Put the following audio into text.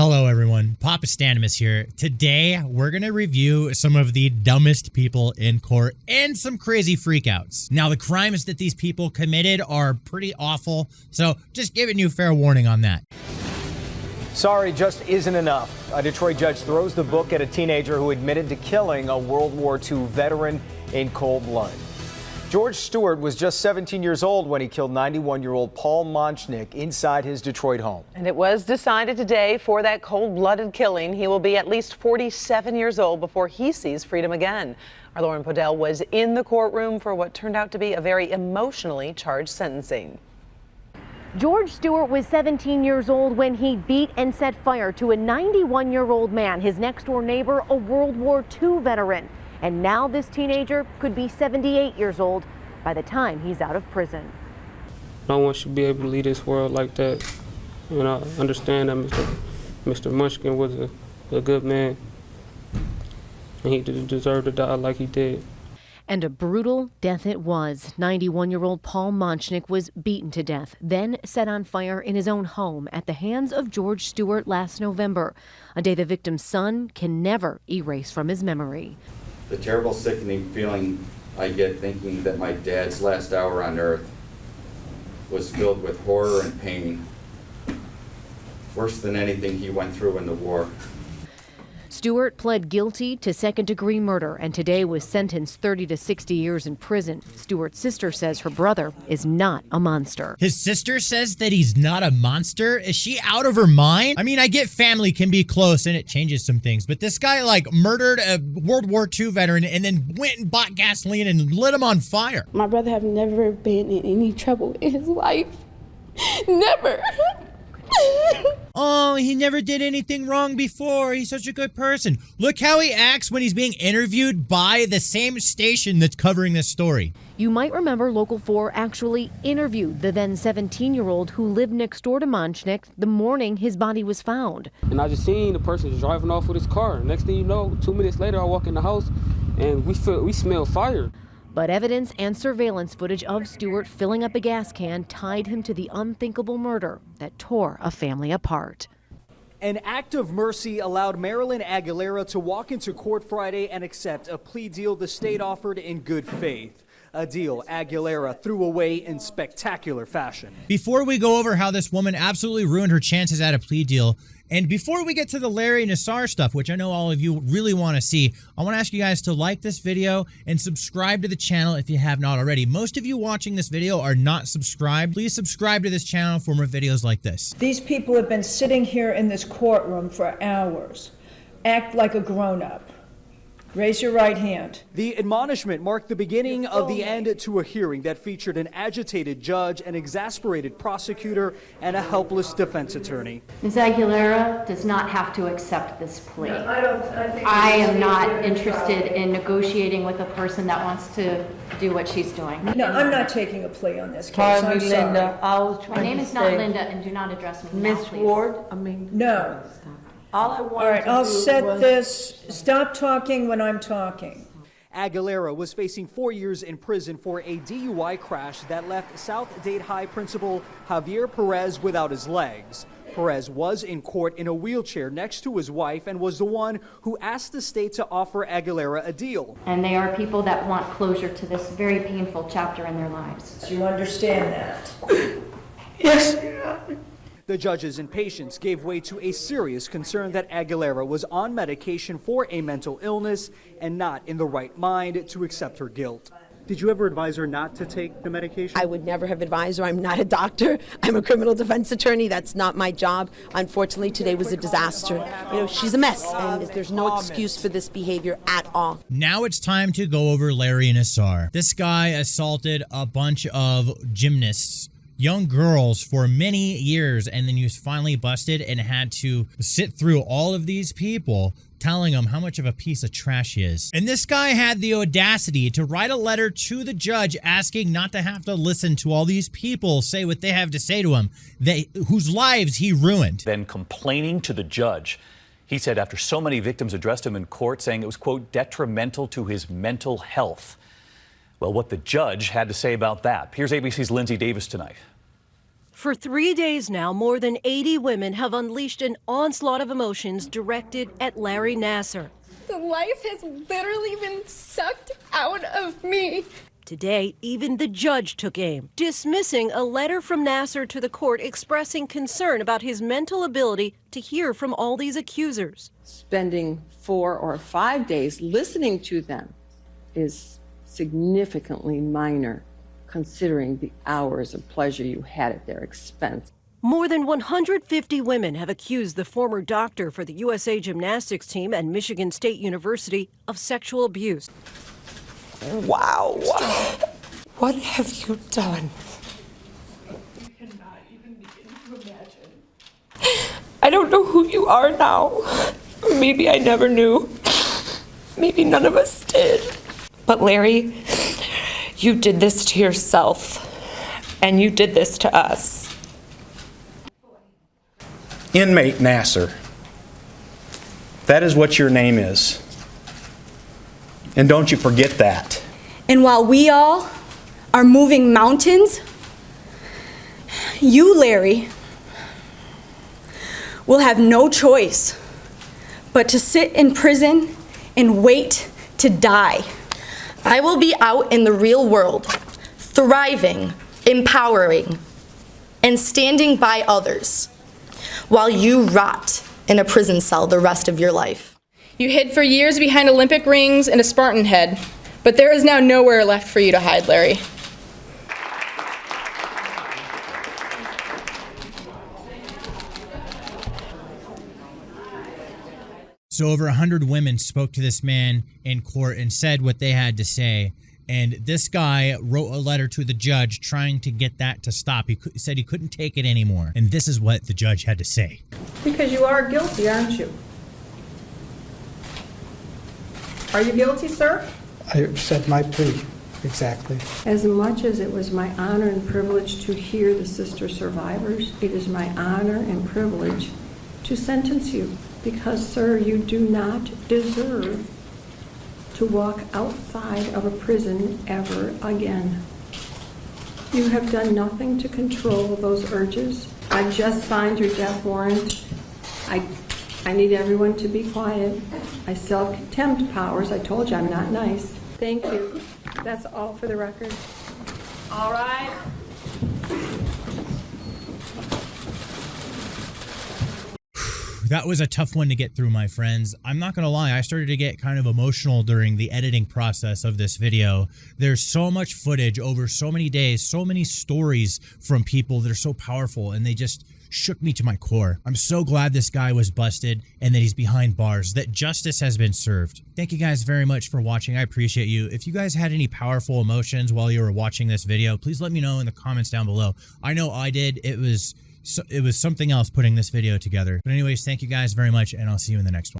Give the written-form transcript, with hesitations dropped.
Hello everyone, Papa Stanimus here. Today we're going to review some of the dumbest people in court and some crazy freakouts. Now the crimes that these people committed are pretty awful, so just giving you fair warning on that. Sorry just isn't enough. A Detroit judge throws the book at a teenager who admitted to killing a World War II veteran in cold blood. George Stewart was just 17 years old when he killed 91-year-old Paul Monchnik inside his Detroit home. And it was decided today for that cold-blooded killing, he will be at least 47 years old before he sees freedom again. Our Lauren Podell was in the courtroom for what turned out to be a very emotionally charged sentencing. George Stewart was 17 years old when he beat and set fire to a 91-year-old man, his next-door neighbor, a World War II veteran. And now this teenager could be 78 years old by the time he's out of prison. No one should be able to leave this world like that. And I understand that Mr. Munchkin was a good man, and he deserved to die like he did. And a brutal death it was. 91-year-old Paul Monchnik was beaten to death, then set on fire in his own home at the hands of George Stewart last November, a day the victim's son can never erase from his memory. The terrible, sickening feeling I get thinking that my dad's last hour on earth was filled with horror and pain, worse than anything he went through in the war. Stewart pled guilty to second-degree murder and today was sentenced 30 to 60 years in prison. Stewart's sister says her brother is not a monster. His sister says that he's not a monster? Is she out of her mind? I mean, I get family can be close and it changes some things, but this guy like murdered a World War II veteran and then went and bought gasoline and lit him on fire. My brother have never been in any trouble in his life. Never. Oh, he never did anything wrong before. He's such a good person. Look how he acts when he's being interviewed by the same station that's covering this story. You might remember Local 4 actually interviewed the then 17-year-old who lived next door to Monchnik the morning his body was found. And I just seen the person driving off with his car. Next thing you know, 2 minutes later, I walk in the house and we smell fire. But evidence and surveillance footage of Stewart filling up a gas can tied him to the unthinkable murder that tore a family apart. An act of mercy allowed Marilyn Aguilera to walk into court Friday and accept a plea deal the state offered in good faith. A deal Aguilera threw away in spectacular fashion. Before we go over how this woman absolutely ruined her chances at a plea deal, and before we get to the Larry Nassar stuff, which I know all of you really want to see, I want to ask you guys to like this video and subscribe to the channel if you have not already. Most of you watching this video are not subscribed. Please subscribe to this channel for more videos like this. These people have been sitting here in this courtroom for hours. Act like a grown-up. Raise your right hand. The admonishment marked the beginning of the end to a hearing that featured an agitated judge, an exasperated prosecutor, and a helpless defense attorney. Ms. Aguilera does not have to accept this plea. No, I am not interested in negotiating with a person that wants to do what she's doing. No, I'm not taking a plea on this case. I'm sorry. Linda, my name is not Linda, and do not address me now, please. Miss Ward, No. All right, I'll set this. Stop talking when I'm talking. Aguilera was facing 4 years in prison for a DUI crash that left South Dade High principal Javier Perez without his legs. Perez was in court in a wheelchair next to his wife and was the one who asked the state to offer Aguilera a deal. And they are people that want closure to this very painful chapter in their lives. Do you understand that? Yes. The judge's impatience gave way to a serious concern that Aguilera was on medication for a mental illness and not in the right mind to accept her guilt. Did you ever advise her not to take the medication? I would never have advised her. I'm not a doctor. I'm a criminal defense attorney. That's not my job. Unfortunately, today was a disaster. You know, she's a mess, and there's no excuse for this behavior at all. Now it's time to go over Larry Nassar. This guy assaulted a bunch of gymnasts, young girls, for many years, and then he was finally busted and had to sit through all of these people telling him how much of a piece of trash he is. And this guy had the audacity to write a letter to the judge asking not to have to listen to all these people say what they have to say to him, whose lives he ruined. Then complaining to the judge, he said after so many victims addressed him in court saying it was, quote, detrimental to his mental health. Well, what the judge had to say about that. Here's ABC's Lindsey Davis tonight. For 3 days now, more than 80 women have unleashed an onslaught of emotions directed at Larry Nassar. The life has literally been sucked out of me. Today, even the judge took aim, dismissing a letter from Nassar to the court expressing concern about his mental ability to hear from all these accusers. Spending 4 or 5 days listening to them is significantly minor, considering the hours of pleasure you had at their expense. More than 150 women have accused the former doctor for the USA Gymnastics team and Michigan State University of sexual abuse. Wow. What have you done? You cannot even begin to imagine. I don't know who you are now. Or maybe I never knew. Maybe none of us did. But Larry, you did this to yourself, and you did this to us. Inmate Nassar. That is what your name is. And don't you forget that. And while we all are moving mountains, you, Larry, will have no choice but to sit in prison and wait to die. I will be out in the real world, thriving, empowering, and standing by others, while you rot in a prison cell the rest of your life. You hid for years behind Olympic rings and a Spartan head, but there is now nowhere left for you to hide, Larry. So over 100 women spoke to this man in court and said what they had to say. And this guy wrote a letter to the judge trying to get that to stop. He said he couldn't take it anymore. And this is what the judge had to say. Because you are guilty, aren't you? Are you guilty, sir? I said my plea, exactly. As much as it was my honor and privilege to hear the sister survivors, it is my honor and privilege to sentence you. Because, sir, you do not deserve to walk outside of a prison ever again. You have done nothing to control those urges. I just signed your death warrant. I need everyone to be quiet. I still have contempt powers. I told you I'm not nice. Thank you. That's all for the record. All right. That was a tough one to get through, my friends. I'm not gonna lie, I started to get kind of emotional during the editing process of this video. There's so much footage over so many days, so many stories from people that are so powerful, and they just shook me to my core. I'm so glad this guy was busted and that he's behind bars, that justice has been served. Thank you guys very much for watching. I appreciate you. If you guys had any powerful emotions while you were watching this video, please let me know in the comments down below. I know I did. It was something else putting this video together. But anyways, thank you guys very much, and I'll see you in the next one.